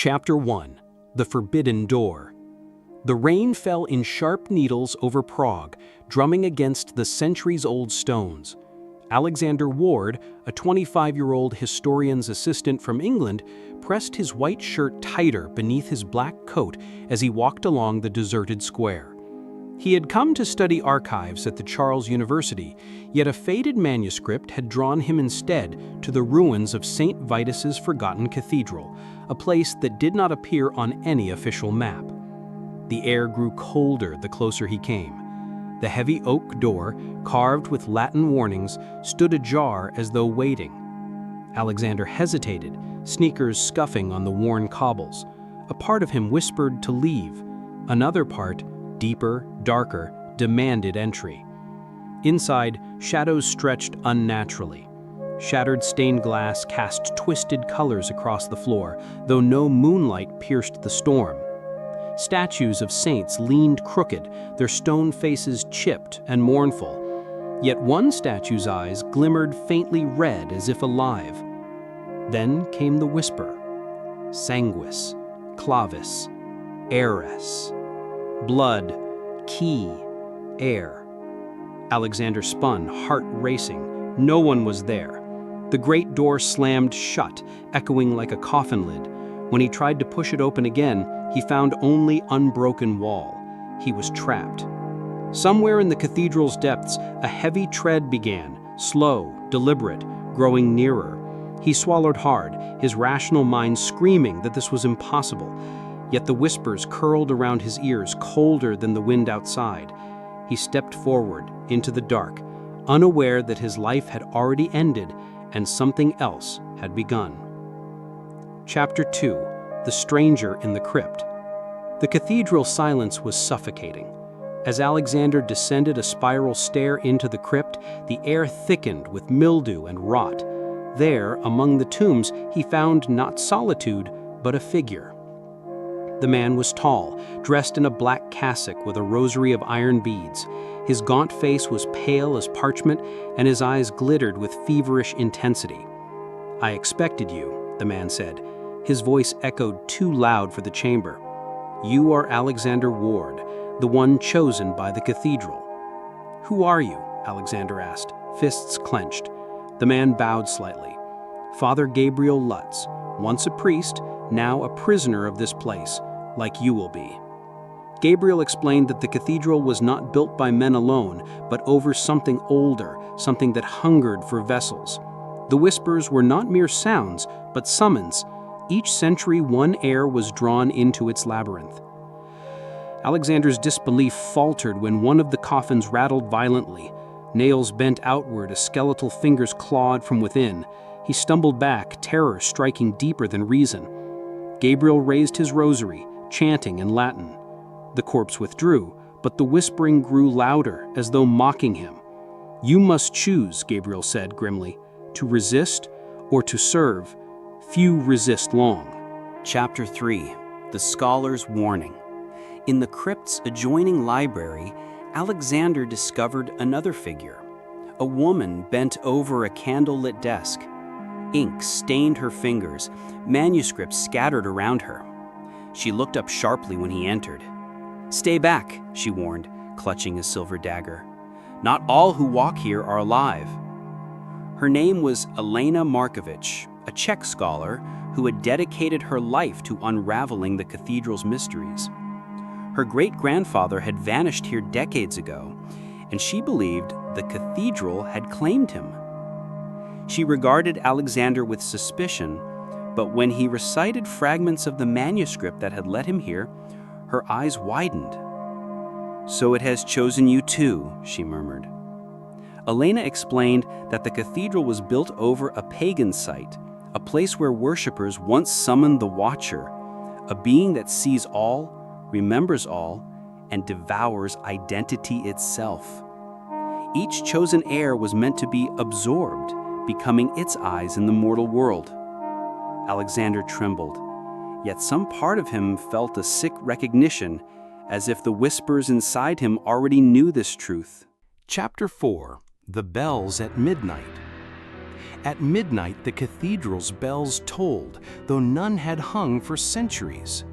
Chapter 1. The Forbidden Door. The rain fell in sharp needles over Prague, drumming against the centuries-old stones. Alexander Ward, a 25-year-old historian's assistant from England, pressed his white shirt tighter beneath his black coat as he walked along the deserted square. He had come to study archives at the Charles University, yet a faded manuscript had drawn him instead to the ruins of St. Vitus's forgotten cathedral, a place that did not appear on any official map. The air grew colder the closer he came. The heavy oak door, carved with Latin warnings, stood ajar as though waiting. Alexander hesitated, sneakers scuffing on the worn cobbles. A part of him whispered to leave. Another part, deeper, darker, demanded entry. Inside, shadows stretched unnaturally. Shattered stained glass cast twisted colors across the floor, though no moonlight pierced the storm. Statues of saints leaned crooked, their stone faces chipped and mournful. Yet one statue's eyes glimmered faintly red as if alive. Then came the whisper. Sanguis, clavis, aires. Blood, key, air. Alexander spun, heart racing. No one was there. The great door slammed shut, echoing like a coffin lid. When he tried to push it open again, he found only unbroken wall. He was trapped. Somewhere in the cathedral's depths, a heavy tread began, slow, deliberate, growing nearer. He swallowed hard, his rational mind screaming that this was impossible. Yet the whispers curled around his ears, colder than the wind outside. He stepped forward, into the dark, unaware that his life had already ended and something else had begun. Chapter 2. The Stranger in the Crypt. The cathedral silence was suffocating. As Alexander descended a spiral stair into the crypt, the air thickened with mildew and rot. There, among the tombs, he found not solitude, but a figure. The man was tall, dressed in a black cassock with a rosary of iron beads. His gaunt face was pale as parchment, and his eyes glittered with feverish intensity. "I expected you," the man said. His voice echoed too loud for the chamber. "You are Alexander Ward, the one chosen by the cathedral." "Who are you?" Alexander asked, fists clenched. The man bowed slightly. "Father Gabriel Lutz, once a priest, now a prisoner of this place, like you will be." Gabriel explained that the cathedral was not built by men alone, but over something older, something that hungered for vessels. The whispers were not mere sounds, but summons. Each century one heir was drawn into its labyrinth. Alexander's disbelief faltered when one of the coffins rattled violently. Nails bent outward as skeletal fingers clawed from within. He stumbled back, terror striking deeper than reason. Gabriel raised his rosary, chanting in Latin. The corpse withdrew, but the whispering grew louder, as though mocking him. "You must choose," Gabriel said grimly, "to resist or to serve. Few resist long." Chapter 3. The Scholar's Warning. In the crypt's adjoining library, Alexander discovered another figure. A woman bent over a candlelit desk. Ink stained her fingers, manuscripts scattered around her. She looked up sharply when he entered. "Stay back," she warned, clutching a silver dagger. "Not all who walk here are alive." Her name was Elena Markovich, a Czech scholar who had dedicated her life to unraveling the cathedral's mysteries. Her great-grandfather had vanished here decades ago, and she believed the cathedral had claimed him. She regarded Alexander with suspicion, but when he recited fragments of the manuscript that had led him here, her eyes widened. "So it has chosen you too," she murmured. Elena explained that the cathedral was built over a pagan site, a place where worshippers once summoned the Watcher, a being that sees all, remembers all, and devours identity itself. Each chosen heir was meant to be absorbed, becoming its eyes in the mortal world. Alexander trembled, yet some part of him felt a sick recognition, as if the whispers inside him already knew this truth. Chapter 4. The Bells at Midnight. At midnight, the cathedral's bells tolled, though none had hung for centuries.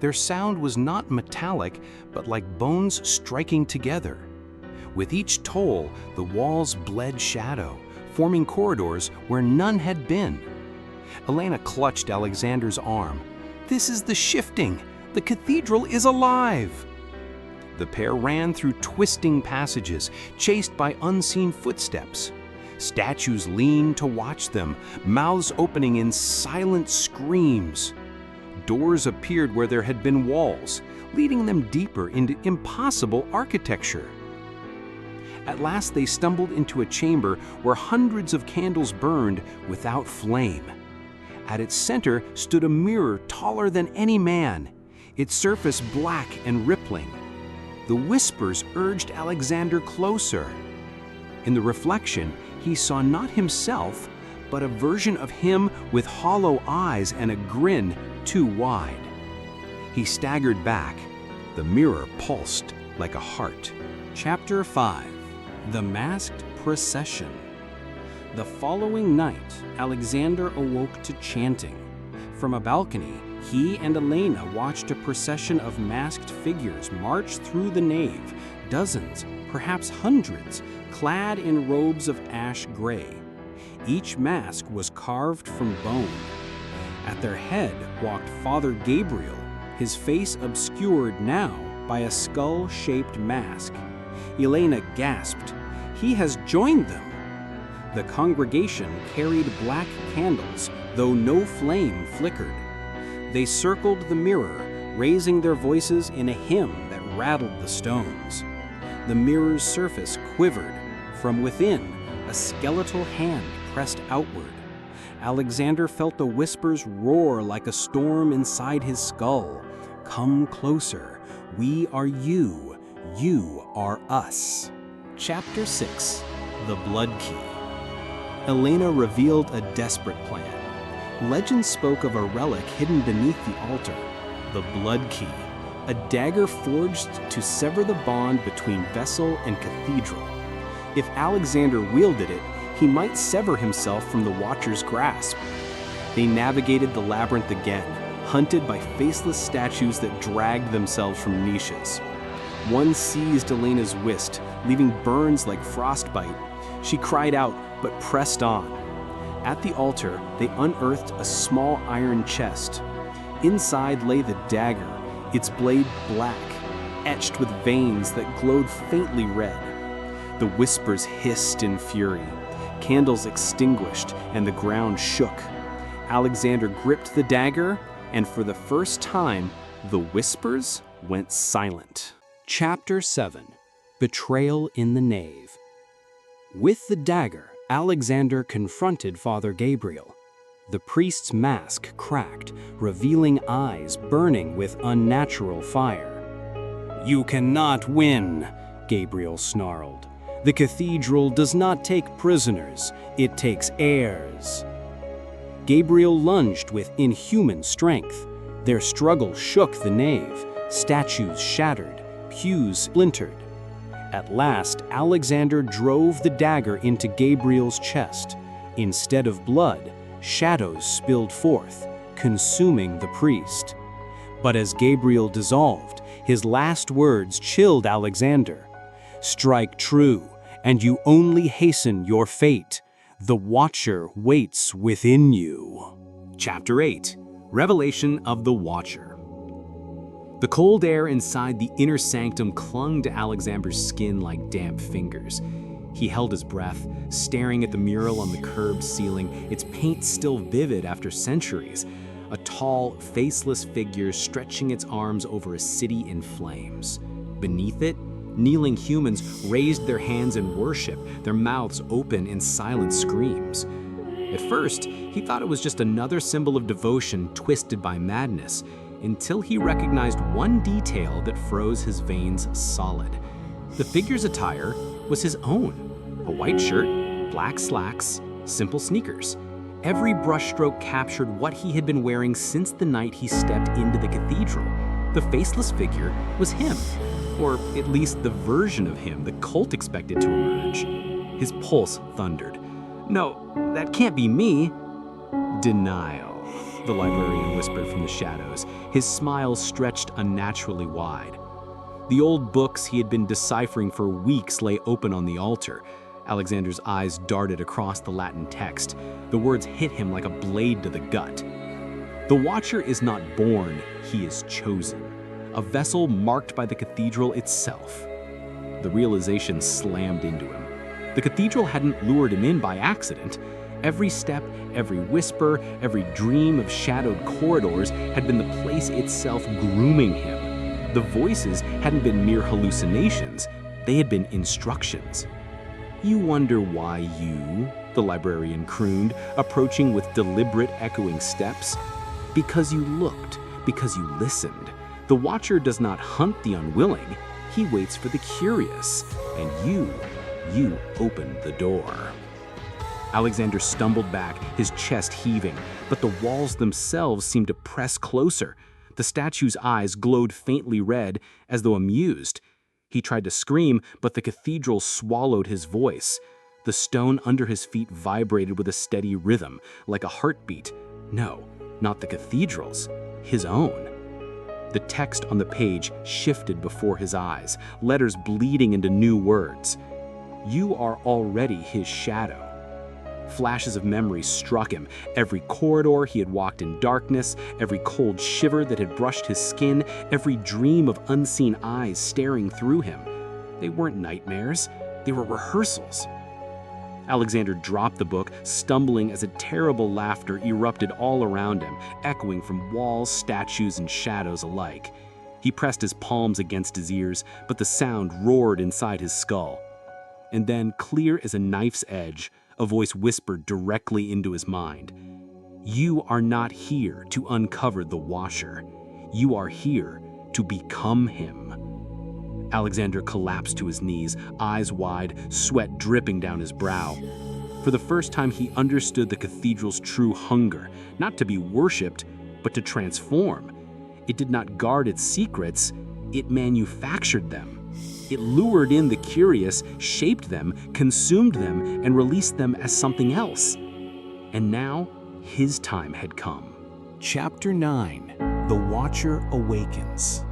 Their sound was not metallic, but like bones striking together. With each toll, the walls bled shadow, forming corridors where none had been. Elena clutched Alexander's arm. "This is the shifting! The cathedral is alive!" The pair ran through twisting passages, chased by unseen footsteps. Statues leaned to watch them, mouths opening in silent screams. Doors appeared where there had been walls, leading them deeper into impossible architecture. At last they stumbled into a chamber where hundreds of candles burned without flame. At its center stood a mirror taller than any man, its surface black and rippling. The whispers urged Alexander closer. In the reflection, he saw not himself, but a version of him with hollow eyes and a grin too wide. He staggered back. The mirror pulsed like a heart. Chapter 5. The Masked Procession. The following night, Alexander awoke to chanting. From a balcony, he and Elena watched a procession of masked figures march through the nave, dozens, perhaps hundreds, clad in robes of ash gray. Each mask was carved from bone. At their head walked Father Gabriel, his face obscured now by a skull-shaped mask. Elena gasped, "He has joined them!" The congregation carried black candles, though no flame flickered. They circled the mirror, raising their voices in a hymn that rattled the stones. The mirror's surface quivered. From within, a skeletal hand pressed outward. Alexander felt the whispers roar like a storm inside his skull. "Come closer. We are you. You are us." Chapter 6. The Blood Key. Elena revealed a desperate plan. Legend spoke of a relic hidden beneath the altar, the Blood Key, a dagger forged to sever the bond between vessel and cathedral. If Alexander wielded it, he might sever himself from the Watcher's grasp. They navigated the labyrinth again, hunted by faceless statues that dragged themselves from niches. One seized Elena's wrist, leaving burns like frostbite. She cried out, but pressed on. At the altar, they unearthed a small iron chest. Inside lay the dagger, its blade black, etched with veins that glowed faintly red. The whispers hissed in fury. Candles extinguished, and the ground shook. Alexander gripped the dagger, and for the first time, the whispers went silent. Chapter 7. Betrayal in the Nave. With the dagger, Alexander confronted Father Gabriel. The priest's mask cracked, revealing eyes burning with unnatural fire. "You cannot win," Gabriel snarled. "The cathedral does not take prisoners, it takes heirs." Gabriel lunged with inhuman strength. Their struggle shook the nave. Statues shattered, pews splintered. At last, Alexander drove the dagger into Gabriel's chest. Instead of blood, shadows spilled forth, consuming the priest. But as Gabriel dissolved, his last words chilled Alexander. "Strike true, and you only hasten your fate. The Watcher waits within you." Chapter 8. Revelation of the Watcher. The cold air inside the inner sanctum clung to Alexander's skin like damp fingers. He held his breath, staring at the mural on the curved ceiling, its paint still vivid after centuries. A tall, faceless figure stretching its arms over a city in flames. Beneath it, kneeling humans raised their hands in worship, their mouths open in silent screams. At first, he thought it was just another symbol of devotion twisted by madness, until he recognized one detail that froze his veins solid. The figure's attire was his own. A white shirt, black slacks, simple sneakers. Every brushstroke captured what he had been wearing since the night he stepped into the cathedral. The faceless figure was him, or at least the version of him the cult expected to emerge. His pulse thundered. No, that can't be me. Denial, the librarian whispered from the shadows, his smile stretched unnaturally wide. The old books he had been deciphering for weeks lay open on the altar. Alexander's eyes darted across the Latin text. The words hit him like a blade to the gut. The Watcher is not born, he is chosen. A vessel marked by the cathedral itself. The realization slammed into him. The cathedral hadn't lured him in by accident. Every step, every whisper, every dream of shadowed corridors had been the place itself grooming him. The voices hadn't been mere hallucinations, they had been instructions. You wonder why you, the librarian crooned, approaching with deliberate echoing steps? Because you looked, because you listened. The Watcher does not hunt the unwilling, he waits for the curious, and you opened the door. Alexander stumbled back, his chest heaving, but the walls themselves seemed to press closer. The statue's eyes glowed faintly red, as though amused. He tried to scream, but the cathedral swallowed his voice. The stone under his feet vibrated with a steady rhythm, like a heartbeat. No, not the cathedral's, his own. The text on the page shifted before his eyes, letters bleeding into new words. You are already his shadow. Flashes of memory struck him. Every corridor he had walked in darkness, every cold shiver that had brushed his skin, every dream of unseen eyes staring through him. They weren't nightmares, they were rehearsals. Alexander dropped the book, stumbling as a terrible laughter erupted all around him, echoing from walls, statues, and shadows alike. He pressed his palms against his ears, but the sound roared inside his skull. And then, clear as a knife's edge, a voice whispered directly into his mind. You are not here to uncover the Watcher. You are here to become him. Alexander collapsed to his knees, eyes wide, sweat dripping down his brow. For the first time, he understood the cathedral's true hunger, not to be worshipped, but to transform. It did not guard its secrets, it manufactured them. It lured in the curious, shaped them, consumed them, and released them as something else. And now, his time had come. Chapter 9: The Watcher Awakens.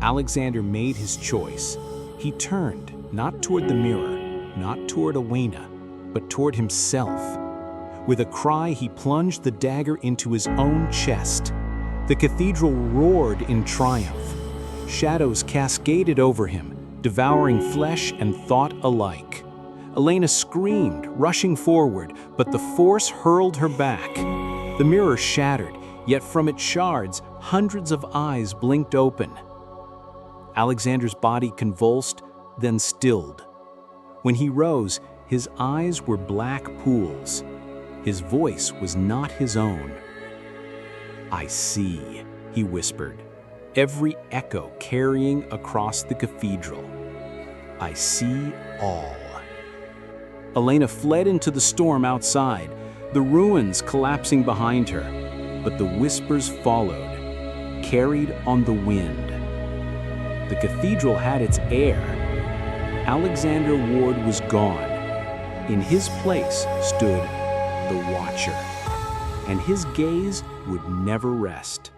Alexander made his choice. He turned, not toward the mirror, not toward E.N.M, but toward himself. With a cry, he plunged the dagger into his own chest. The cathedral roared in triumph. Shadows cascaded over him, devouring flesh and thought alike. Elena screamed, rushing forward, but the force hurled her back. The mirror shattered, yet from its shards, hundreds of eyes blinked open. Alexander's body convulsed, then stilled. When he rose, his eyes were black pools. His voice was not his own. I see, he whispered, every echo carrying across the cathedral. I see all. Elena fled into the storm outside, the ruins collapsing behind her, but the whispers followed, carried on the wind. The cathedral had its heir. Alexander Ward was gone. In his place stood the Watcher, and his gaze would never rest.